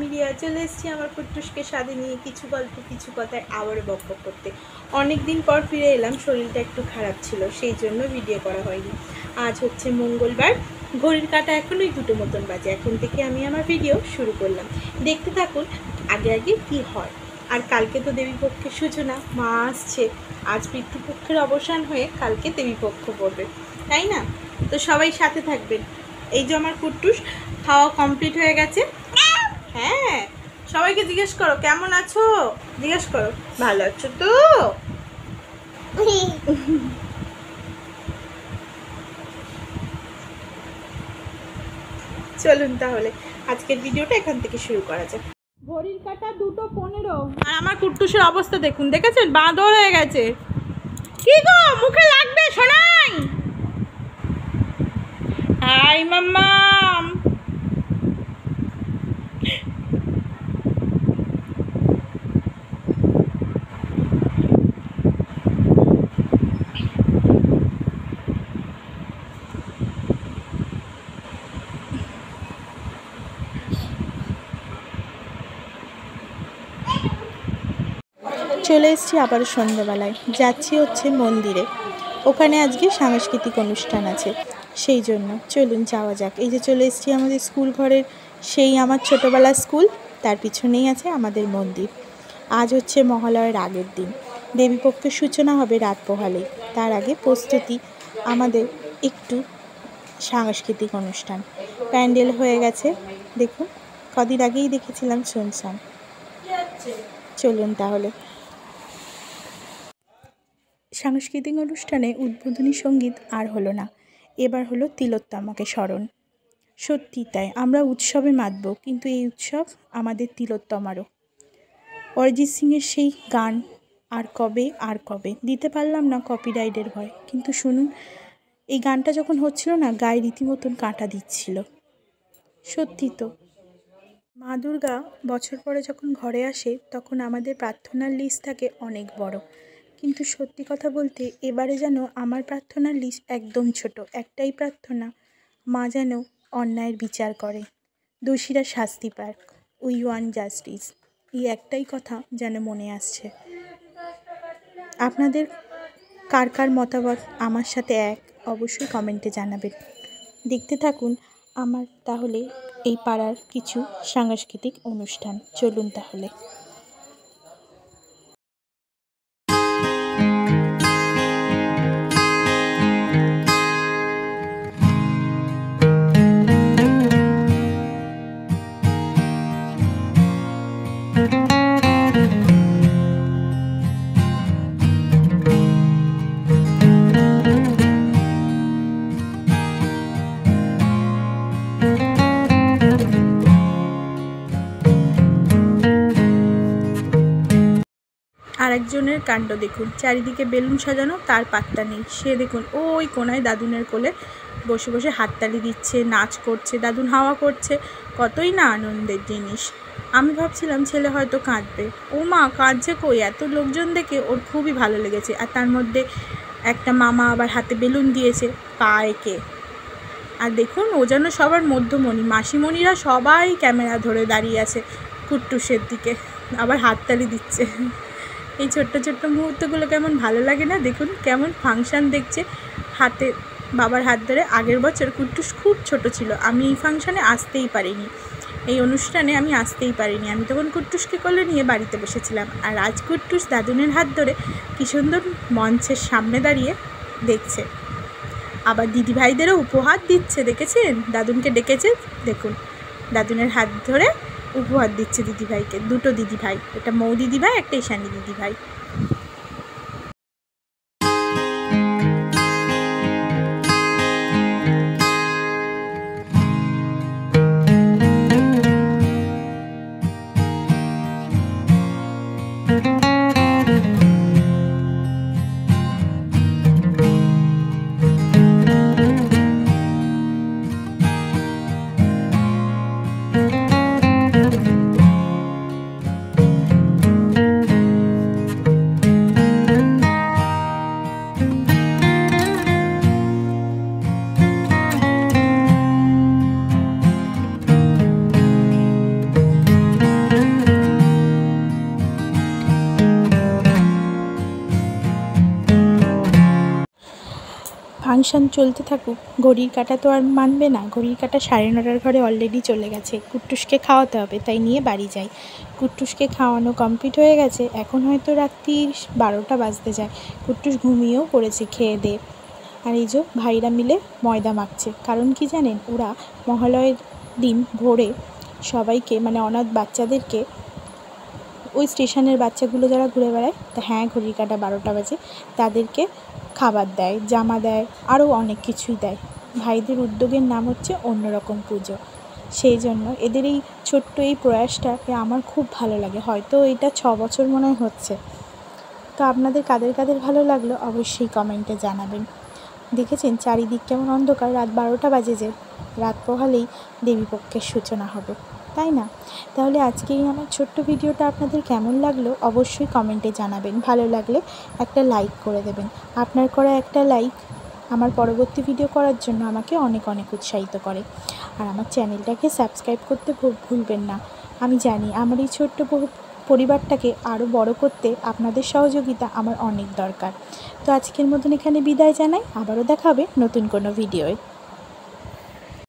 আমি রিয়া চলে এসেছি আমার কুট্টুসকে সাথে নিয়ে কিছু গল্প কিছু কথায় আবারও বকবক করতে। অনেক দিন পর ফিরে এলাম, শরীরটা একটু খারাপ ছিল, সেই জন্য ভিডিও করা হয়নি। আজ হচ্ছে মঙ্গলবার, ঘড়ির কাঁটা এখনই 2টো মতন বাজে। এখন থেকে আমি আমার ভিডিও শুরু করলাম, দেখতে থাকুন আগে আগে কি হয়। আর কালকে তো দেবীপক্ষের সূচনা, মা আসছে। আজ পিতৃপক্ষের অবসান হয়ে কালকে দেবীপক্ষ পড়বে, তাই না? তো সবাই সাথে থাকবেন। এই যে আমার কুট্টুস খাওয়া কমপ্লিট হয়ে গেছে। হ্যাঁ, সবাইকে জিজ্ঞেস করো কেমন আছো, জিজ্ঞেস করো ভালো আছো তো। চলুন তাহলে আজকের ভিডিওটা এখান থেকে শুরু করা যাক। ঘড়ির কাঁটা 2:15 আর আমার কুট্টুসের অবস্থা দেখুন, দেখেছেন বাঁদর হয়ে গেছে। কি গো মুখে লাগবে শোনাই? হাই মাম্মাম। চলে এসেছি আবার সন্ধ্যাবেলায়, যাচ্ছি হচ্ছে মন্দিরে। ওখানে আজকে সাংস্কৃতিক অনুষ্ঠান আছে, সেই জন্য চলুন যাওয়া যাক। এই যে চলে এসেছি আমাদের স্কুল ঘরের, সেই আমার ছোটোবেলার স্কুল, তার পিছনেই আছে আমাদের মন্দির। আজ হচ্ছে মহালয়ের আগের দিন, দেবীপক্ষের সূচনা হবে রাত পোহালেই। তার আগে প্রস্তুতি আমাদের একটু সাংস্কৃতিক অনুষ্ঠান। প্যান্ডেল হয়ে গেছে দেখুন, কদিন আগেই দেখেছিলাম শুনশান। চলুন তাহলে। সাংস্কৃতিক অনুষ্ঠানে উদ্বোধনী সঙ্গীত আর হলো না, এবার হলো তিলোত্তমাকে স্মরণ। সত্যি তাই, আমরা উৎসবে মাতব, কিন্তু এই উৎসব আমাদের তিলোত্তমারও। অরিজিৎ সিংয়ের সেই গান আর কবে দিতে পারলাম না কপিরাইটের ভয়, কিন্তু শুনুন, এই গানটা যখন হচ্ছিল না, গায়ে রীতিমতন কাঁটা দিচ্ছিল। সত্যি তো, মা দুর্গা বছর পরে যখন ঘরে আসে তখন আমাদের প্রার্থনার লিস্ট থাকে অনেক বড়, কিন্তু সত্যি কথা বলতে এবারে যেন আমার প্রার্থনার লিস্ট একদম ছোট। একটাই প্রার্থনা, মা যেন অন্যায়ের বিচার করে, দোষীরা শাস্তি পাক, উই ওয়ান্ট জাস্টিস। এই একটাই কথা যেন মনে আসছে। আপনাদের কার কার মতামত আমার সাথে এক, অবশ্যই কমেন্টে জানাবেন। দেখতে থাকুন আমার তাহলে এই পাড়ার কিছু সাংস্কৃতিক অনুষ্ঠান। চলুন তাহলে। আরেকজনের কাণ্ড দেখুন, চারিদিকে বেলুন সাজানো, তার পাত্তা নেই। সে দেখুন ওই কোনায় দাদুনের কোলে বসে বসে হাততালি দিচ্ছে, নাচ করছে, দাদুন হাওয়া করছে, কতই না আনন্দের জিনিস। আমি ভাবছিলাম ছেলে হয়তো কাঁদবে, ও মা কাঁদছে কই, এত লোকজন দেখে ওর খুবই ভালো লেগেছে। আর তার মধ্যে একটা মামা আবার হাতে বেলুন দিয়েছে, পা এঁকে। আর দেখুন ও যেন সবার মধ্যমণি, মাসিমণিরা সবাই ক্যামেরা ধরে দাঁড়িয়ে আছে কুট্টুসের দিকে, আবার হাততালি দিচ্ছে। এই ছোট্ট ছোট্ট মুহূর্তগুলো কেমন ভালো লাগে না? দেখুন কেমন ফাংশান দেখছে, হাতে বাবার হাত ধরে। আগের বছর কুট্টুস খুব ছোট ছিল, আমি এই ফাংশানে আসতেই পারিনি, এই অনুষ্ঠানে আমি আসতেই পারিনি। আমি তখন কুট্টুসকে কোলে নিয়ে বাড়িতে বসেছিলাম। আর আজ কুট্টুস দাদুনের হাত ধরে কী সুন্দর মঞ্চের সামনে দাঁড়িয়ে দেখছে, আবার দিদিভাইদেরও উপহার দিচ্ছে। দেখেছেন দাদুনকে ডেকেছে, দেখুন দাদুনের হাত ধরে উপহার দিচ্ছে দিদিভাইকে, 2টো দিদিভাই, একটা মৌ দিদিভাই, একটা ঈশানী দিদিভাই। ফাংশান চলতে থাকুক, ঘড়ির কাঁটা তো আর মানবে না। ঘড়ির কাঁটা 9:30 ঘরে অলরেডি চলে গেছে। কুট্টুসকে খাওয়াতে হবে, তাই নিয়ে বাড়ি যাই। কুট্টুসকে খাওয়ানো কমপ্লিট হয়ে গেছে, এখন হয়তো রাত্রি 12টা বাজতে যায়। কুট্টুস ঘুমিয়েও পড়েছে খেয়ে দিয়ে। আর এই যে ভাইরা মিলে ময়দা মাখছে, কারণ কি জানেন, ওরা মহালয়ের দিন ভোরে সবাইকে মানে অনাথ বাচ্চাদেরকে, ওই স্টেশনের বাচ্চাগুলো যারা ঘুরে বেড়ায়, তা হ্যাঁ ঘড়ির কাঁটা 12টা বাজে, তাদেরকে খাবার দেয়, জামা দেয়, আরও অনেক কিছুই দেয়। ভাইদের উদ্যোগের নাম হচ্ছে অন্যরকম পুজো। সেই জন্য এদের এই ছোট্ট এই প্রয়াসটাকে আমার খুব ভালো লাগে। হয়তো এটা 6 বছর মনে হচ্ছে। তো আপনাদের কাদের কাদের ভালো লাগলো অবশ্যই কমেন্টে জানাবেন। দেখেছেন চারিদিক কেমন অন্ধকার, রাত 12টা বাজে, যে রাত পোহালেই দেবীপক্ষের সূচনা হবে, তাই না? তাহলে আজকেই আমার ছোট্ট ভিডিওটা আপনাদের কেমন লাগলো অবশ্যই কমেন্টে জানাবেন। ভালো লাগলে একটা লাইক করে দেবেন। আপনার করা একটা লাইক আমার পরবর্তী ভিডিও করার জন্য আমাকে অনেক অনেক উৎসাহিত করে। আর আমার চ্যানেলটাকে সাবস্ক্রাইব করতে ভুলবেন না। আমি জানি আমার এই ছোট্ট পরিবারটাকে আরও বড় করতে আপনাদের সহযোগিতা আমার অনেক দরকার। তো আজকের মতন এখানে বিদায় জানাই, আবারও দেখা হবে নতুন কোনো ভিডিওয়।